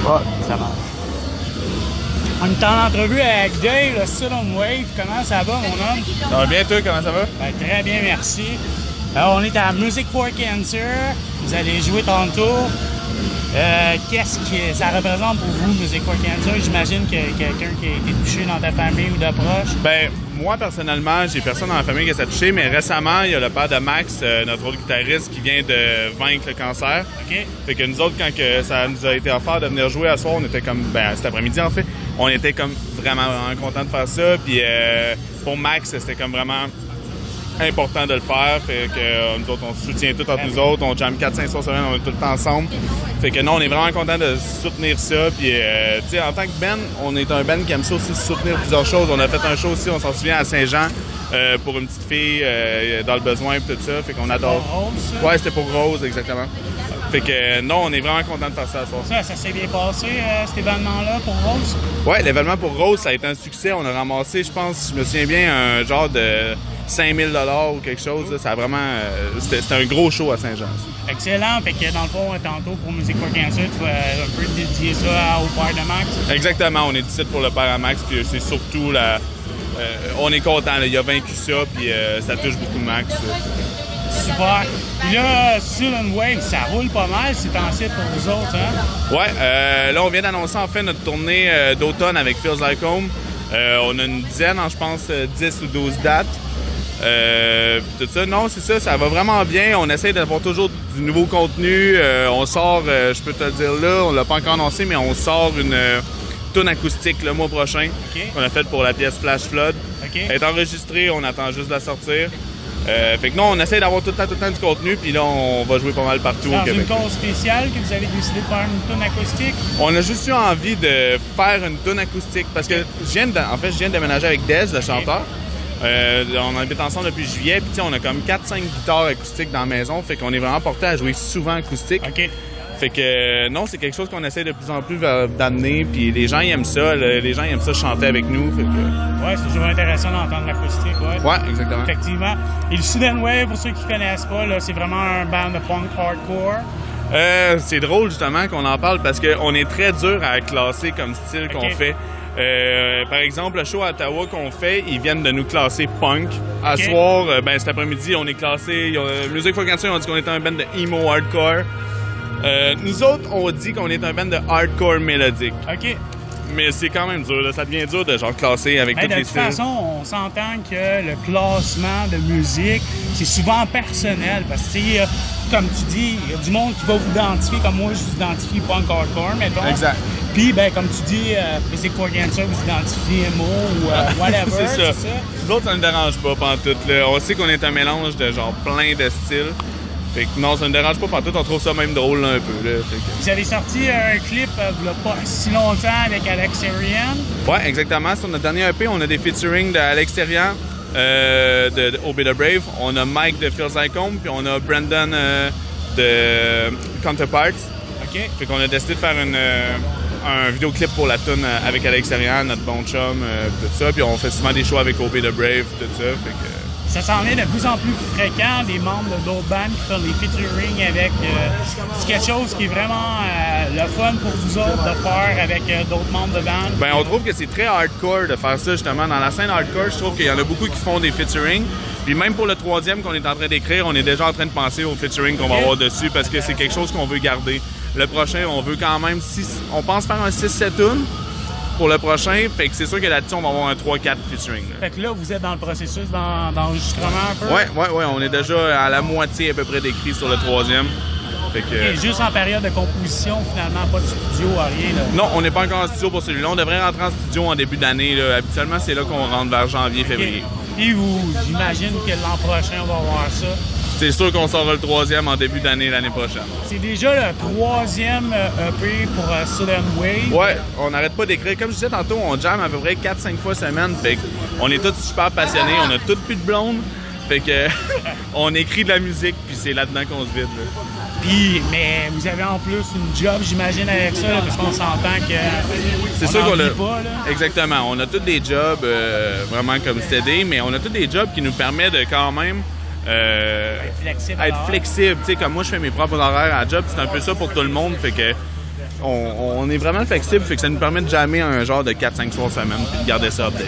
Ouais, ça marche. On est en entrevue avec Dave, le Sudden Wave. Comment ça va, mon homme? Ça va bien, toi? Comment ça va? Ben, très bien, merci. Alors, on est à Music for Cancer. Vous allez jouer tantôt. Qu'est-ce que ça représente pour vous, Music for Cancer? J'imagine que quelqu'un qui a été touché dans ta famille ou de proche. Ben, moi, personnellement, j'ai personne dans ma famille qui s'est touché, mais récemment, il y a le père de Max, notre autre guitariste, qui vient de vaincre le cancer. OK. Fait que nous autres, quand que ça nous a été offert de venir jouer à soir, on était comme, ben, cet après-midi, en fait, on était comme vraiment contents de faire ça. Puis pour Max, c'était comme vraiment important de le faire. Fait que nous autres, on se soutient tous entre nous autres. On jamme 4-5 soirs semaine, on est tout le temps ensemble. Fait que non, on est vraiment contents de soutenir ça. Puis, tu sais, en tant que band, on est un band qui aime ça aussi soutenir plusieurs choses. On a fait un show aussi, on s'en souvient, à Saint-Jean, pour une petite fille dans le besoin et tout ça. Fait qu'on adore. Pour Rose, ça? Ouais, c'était pour Rose, exactement. Fait que non, on est vraiment contents de faire ça à soir. Ça s'est bien passé, cet événement-là, pour Rose? Ouais, l'événement pour Rose, ça a été un succès. On a ramassé, je pense, je me souviens bien, un genre de 5 000 $ ou quelque chose. Là. Ça a vraiment... c'était un gros show à Saint-Jean. Excellent. Fait que dans le fond, tantôt, pour Music for Cancer, tu vas un peu dédier ça au père de Max? Exactement. On est ici pour le père à Max. Puis c'est surtout... on est content. Il a vaincu ça. Puis ça touche beaucoup Max. Super. Puis là, Sudden Wave, ça roule pas mal ces temps-ci pour vous autres, hein? Ouais. Là, on vient d'annoncer en fait notre tournée d'automne avec Feels Like Home. On a une dizaine, je pense, 10 ou 12 dates. Tout ça, non, c'est ça, ça va vraiment bien. On essaie d'avoir toujours du nouveau contenu. On sort, je peux te le dire là, on l'a pas encore annoncé, mais on sort une tourne acoustique le mois prochain. Okay. Qu'on a faite pour la pièce Flash Flood. Okay. Elle est enregistrée, on attend juste de la sortir. Fait que non, on essaie d'avoir tout le temps du contenu, puis là, on va jouer pas mal partout au Québec. Dans une cause spéciale que vous avez décidé de faire une tourne acoustique? On a juste eu envie de faire une tourne acoustique parce que je viens de déménager avec Dez, le chanteur. On habite ensemble depuis juillet, puis on a comme 4-5 guitares acoustiques dans la maison, fait qu'on est vraiment porté à jouer souvent acoustique. OK. Fait que non, c'est quelque chose qu'on essaie de plus en plus d'amener, puis les gens ils aiment ça, les gens ils aiment ça chanter avec nous. Fait que... Ouais, c'est toujours intéressant d'entendre l'acoustique, ouais. Ouais, exactement. Effectivement. Et le Sudden Wave, pour ceux qui connaissent pas, là, c'est vraiment un band de punk hardcore. C'est drôle justement qu'on en parle parce qu'on est très dur à classer comme style qu'on fait. Par exemple, le show à Ottawa qu'on fait, ils viennent de nous classer punk. À soir, cet après-midi, on est classé. Music for Cancer, on dit qu'on est un band de emo hardcore. Nous autres, on dit qu'on est un band de hardcore mélodique. OK. Mais c'est quand même dur, là. Ça devient dur de genre classer avec toutes les styles. De toute façon, on s'entend que le classement de musique, c'est souvent personnel. Parce que, comme tu dis, il y a du monde qui va vous identifier, comme moi, je vous identifie punk hardcore, mettons. Exact. Puis, comme tu dis, Music for Cancer, vous identifiez emo ou whatever. c'est ça. Nous autres, ça ne dérange pas pantoute, là. On sait qu'on est un mélange de genre plein de styles. Fait que non, ça ne dérange pas pantoute, on trouve ça même drôle là, un peu. Là, fait que... Vous avez sorti un clip il n'y a pas si longtemps avec Alex Arian. Ouais, exactement. Sur notre dernier EP, on a des featuring d'Alex Arian de Obey the Brave. On a Mike de Feels Like Home, puis on a Brandon de Counterparts. OK. Fait qu'on a décidé de faire un vidéoclip pour la tune avec Alex Arian, notre bon chum, tout ça. Puis on fait souvent des shows avec Obey the Brave, tout ça. Fait que... Ça s'en est de plus en plus fréquent, des membres d'autres bands qui font des featuring avec... c'est quelque chose qui est vraiment le fun pour vous autres de faire avec d'autres membres de bands. Ben, on trouve que c'est très hardcore de faire ça, justement. Dans la scène hardcore, je trouve qu'il y en a beaucoup qui font des featuring. Puis même pour le troisième qu'on est en train d'écrire, on est déjà en train de penser au featuring qu'on va avoir dessus parce que c'est quelque chose qu'on veut garder. Le prochain, on veut quand même... On pense faire un 6-7 tunes pour le prochain, fait que c'est sûr que là-dessus, on va avoir un 3-4 featuring. Là. Fait que là, vous êtes dans le processus d'enregistrement un peu? Ouais, on est déjà à la moitié à peu près d'écrit sur le troisième. Fait que... Et juste en période de composition, finalement, pas de studio, rien. Là. Non, on n'est pas encore en studio pour celui-là. On devrait rentrer en studio en début d'année. Là. Habituellement, c'est là qu'on rentre vers janvier, février. Et j'imagine que l'an prochain, on va avoir ça. C'est sûr qu'on sort le troisième en début d'année l'année prochaine. C'est déjà le troisième EP pour Sudden Wave. Ouais, on n'arrête pas d'écrire. Comme je disais tantôt, on jamme à peu près 4-5 fois semaine. Fait qu'on est tous super passionnés. On a toutes plus de blondes. Fait que on écrit de la musique, puis c'est là-dedans qu'on se vide. Là. Puis, mais vous avez en plus une job, j'imagine, avec ça, là, parce qu'on s'entend que c'est sûr qu'on a pas, là. Exactement. On a tous des jobs vraiment comme steady, mais on a tous des jobs qui nous permettent de quand même être flexible. Tu sais, comme moi, je fais mes propres horaires à la job. C'est un peu ça pour tout le monde. Fait que on est vraiment flexible, fait que ça nous permet de jammer un genre de 4-5 soirs semaine puis de garder ça update.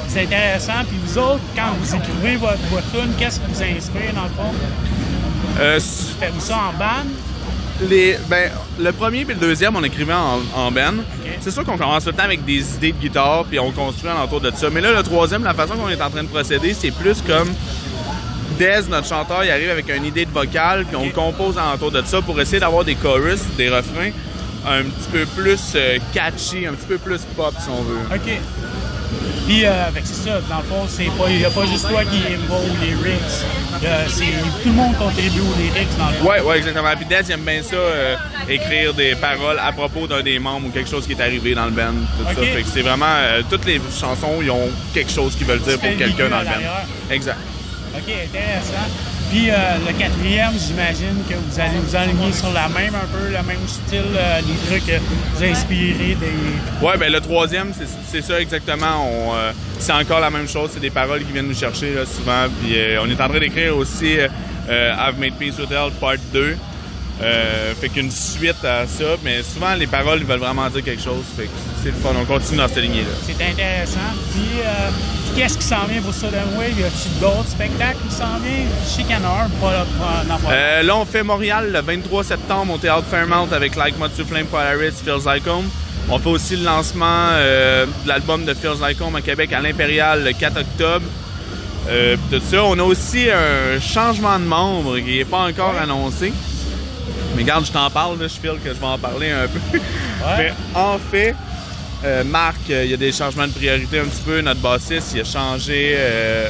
C'est intéressant. Puis vous autres, quand vous écrivez votre tune, qu'est-ce qui vous inspire dans le fond? Faites-vous ça en band? Le premier et le deuxième, on écrivait en band. Okay. C'est sûr qu'on commence tout le temps avec des idées de guitare puis on construit alentour de ça. Mais là, le troisième, la façon qu'on est en train de procéder, c'est plus comme Dez, notre chanteur, il arrive avec une idée de vocale puis on compose alentour de ça pour essayer d'avoir des chorus, des refrains un petit peu plus catchy, un petit peu plus pop si on veut. OK. Puis, c'est ça, dans le fond, il n'y a pas juste toi qui aime les lyrics. Tout le monde contribue aux lyrics, dans le fond. Oui, exactement. Puis Dez, il aime bien ça, écrire des paroles à propos d'un des membres ou quelque chose qui est arrivé dans le band. Tout ça. Fait que c'est vraiment, toutes les chansons, ils ont quelque chose qu'ils veulent dire pour quelqu'un dans le band. Exact. OK, intéressant. Puis le quatrième, j'imagine que vous allez vous aligner sur le même style, les trucs vous inspirés des... Oui, bien le troisième, c'est ça exactement. C'est encore la même chose, c'est des paroles qui viennent nous chercher là, souvent. Puis on est en train d'écrire aussi I've Made Peace with Hell Part 2. Fait qu'une suite à ça, mais souvent les paroles ils veulent vraiment dire quelque chose. Fait que c'est le fun, on continue dans cette lignée-là. C'est intéressant. Puis qu'est-ce qui s'en vient pour Sudden Wave? Y a-t-il d'autres spectacles qui s'en viennent? Je sais qu'il y en a un, là, on fait Montréal le 23 septembre au Théâtre Fairmount avec Like Moth to Flame, Polaris, Feels Like Home. On fait aussi le lancement de l'album de Feels Like Home à Québec à l'Impérial le 4 octobre. Tout ça. On a aussi un changement de membre qui n'est pas encore annoncé. Mais regarde, je t'en parle, là, je file que je vais en parler un peu. Mais en fait, Marc, il y a des changements de priorité un petit peu. Notre bassiste, il a changé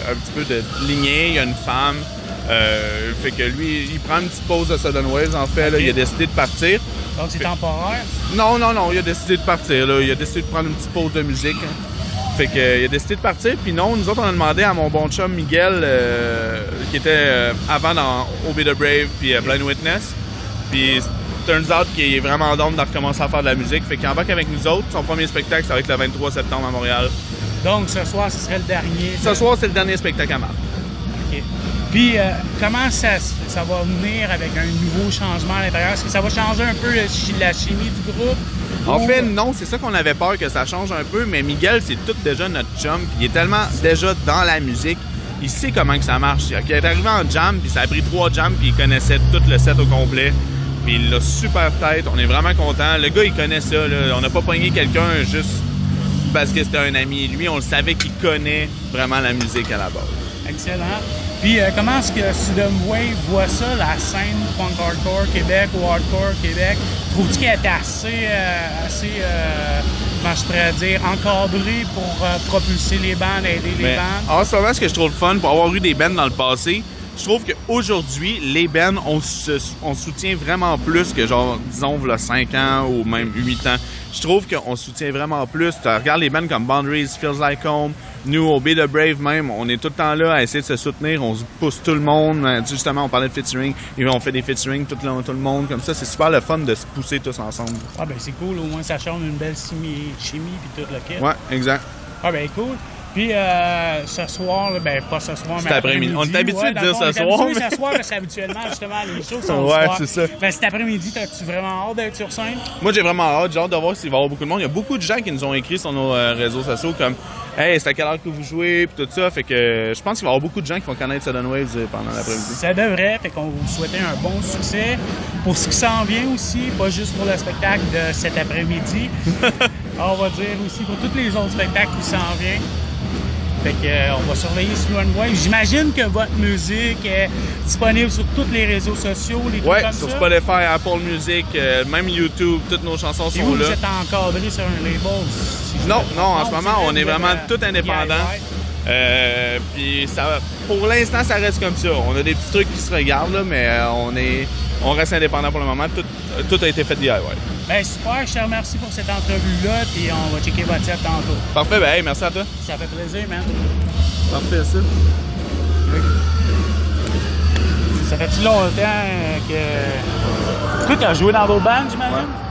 un petit peu de lignée. Il y a une femme. Fait que lui, il prend une petite pause de Sudden Waves, en fait. Là, il a décidé de partir. Donc c'est temporaire? Non, il a décidé de partir. Là. Il a décidé de prendre une petite pause de musique. Fait que, il a décidé de partir. Puis non, nous autres, on a demandé à mon bon chum Miguel, qui était avant dans Obey the Brave puis Blind Witness. Puis, turns out qu'il est vraiment down de recommencer à faire de la musique. Fait qu'il embarque avec nous autres. Son premier spectacle, ça va être le 23 septembre à Montréal. Donc, ce soir, ce serait le dernier? Ce soir, c'est le dernier spectacle à Marc. OK. Puis, comment ça va venir avec un nouveau changement à l'intérieur? Est-ce que ça va changer un peu la chimie du groupe? En fait, non. C'est ça qu'on avait peur que ça change un peu. Mais Miguel, c'est tout déjà notre chum. Puis il est tellement déjà dans la musique. Il sait comment que ça marche. Il est arrivé en jam, puis ça a pris 3 jams, puis il connaissait tout le set au complet. Puis il l'a super tête, on est vraiment content. Le gars, il connaît ça, là. On n'a pas pogné quelqu'un juste parce que c'était un ami. Lui, on le savait qu'il connaît vraiment la musique à la base. Excellent. Puis comment est-ce que Sudden Wave voit ça, la scène punk hardcore Québec ou hardcore Québec? Trouves-tu qu'elle est assez comment je pourrais dire, encadrée pour propulser les bandes, aider les bandes? En ce moment, ce que je trouve le fun, pour avoir eu des bands dans le passé, je trouve qu'aujourd'hui, les bands, on soutient vraiment plus que, genre, disons, il y a 5 ans ou même 8 ans. Je trouve qu'on soutient vraiment plus. Tu regardes les bands comme Boundaries, Feels Like Home, nous, Obey the Brave même, on est tout le temps là à essayer de se soutenir. On se pousse tout le monde. Justement, on parlait de featuring. Et on fait des featuring tout le monde comme ça. C'est super le fun de se pousser tous ensemble. Ah ben c'est cool. Au moins, ça change une belle chimie puis tout le kit. Ouais, exact. Ah ben cool. Puis ce soir, là, ben pas ce soir, mais après-midi. On est habitué de dire ce soir. On est habitué ce soir parce qu'habituellement, justement, les shows sont le soir. Ouais, c'est ça. Ben, cet après-midi, t'as-tu vraiment hâte d'être sur scène? Moi, j'ai vraiment hâte. J'ai hâte de voir s'il va y avoir beaucoup de monde. Il y a beaucoup de gens qui nous ont écrit sur nos réseaux sociaux comme « Hey, c'est à quelle heure que vous jouez? » puis tout ça. Fait que je pense qu'il va y avoir beaucoup de gens qui vont connaître Sudden Waves pendant l'après-midi. Ça devrait. Fait qu'on vous souhaite un bon succès. Pour ce qui s'en vient aussi, pas juste pour le spectacle de cet après-midi. On va dire aussi pour tous les autres spectacles qui s'en viennent. Fait qu'on va surveiller Sudden Wave. J'imagine que votre musique est disponible sur tous les réseaux sociaux, les trucs comme ça. Sur Spotify, Apple Music, même YouTube, toutes nos chansons sont vous là. Vous êtes encadré sur un label? Non, en ce moment, on est vraiment tout indépendant. Puis ça, pour l'instant, ça reste comme ça. On a des petits trucs qui se regardent, là, mais on reste indépendant pour le moment. Tout a été fait DIY. Ben super, je te remercie pour cette entrevue-là, puis on va checker votre set tantôt. Parfait, ben hey, merci à toi. Ça fait plaisir, man. Parfait, ça. Ça fait-tu longtemps que... Toi, t'as joué dans d'autres bandes, j'imagine? Ouais.